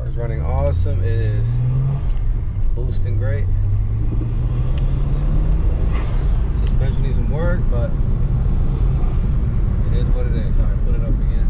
Car's running awesome. It is boosting great. Suspension needs some work, but it is what it is. Alright, put it up again.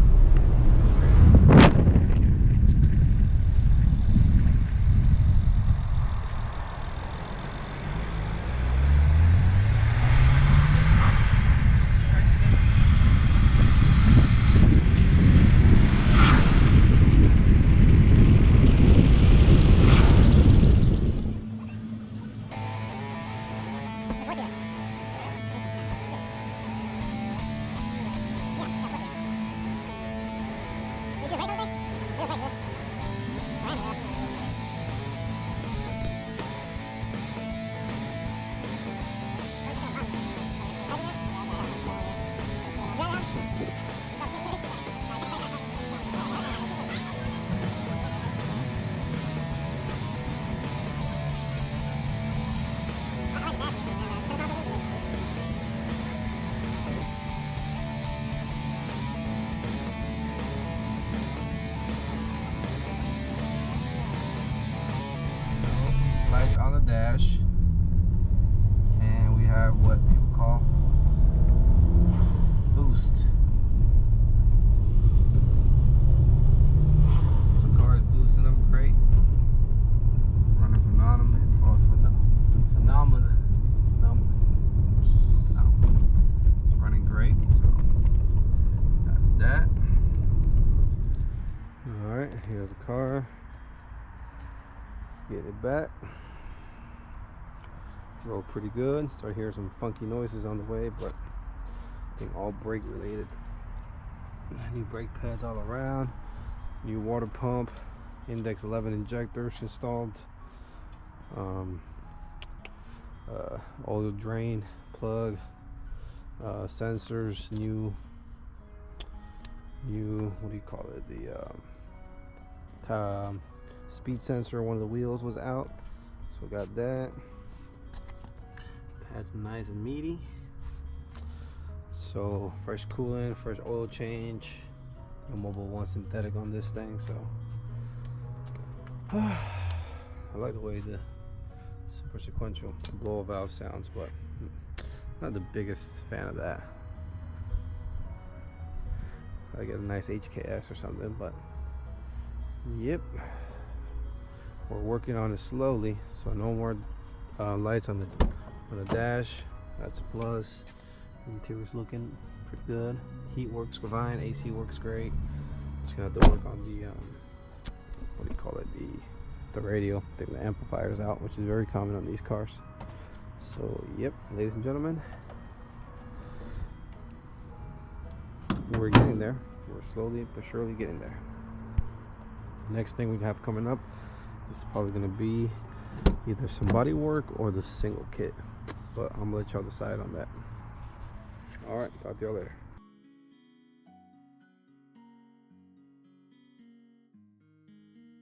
Lights on the dash, and we have what people call boost. So car is boosting them great, running phenomenally. It's running great. So that's that. All right, here's the car. Let's get it back. Roll pretty good. Start hearing some funky noises on the way, but I think all brake related. New brake pads all around, new water pump, index 11 injectors installed, oil drain plug, sensors, new what do you call it, the speed sensor. One of the wheels was out, so we got that. That's nice and meaty. So fresh coolant, fresh oil change, no Mobil 1 synthetic on this thing. So I like the way the super sequential blow valve sounds, but not the biggest fan of that. I get a nice HKS or something, but yep, we're working on it slowly. So no more lights on the dash. That's a plus. Interior's looking pretty good. Heat works fine. AC works great. Just gonna have to work on the what do you call it, the radio. I think the amplifier's out, which is very common on these cars. So yep, ladies and gentlemen, we're getting there. We're slowly but surely getting there. Next thing we have coming up is probably gonna be either some body work or the single kit, but I'm gonna let y'all decide on that. All right, talk to y'all later.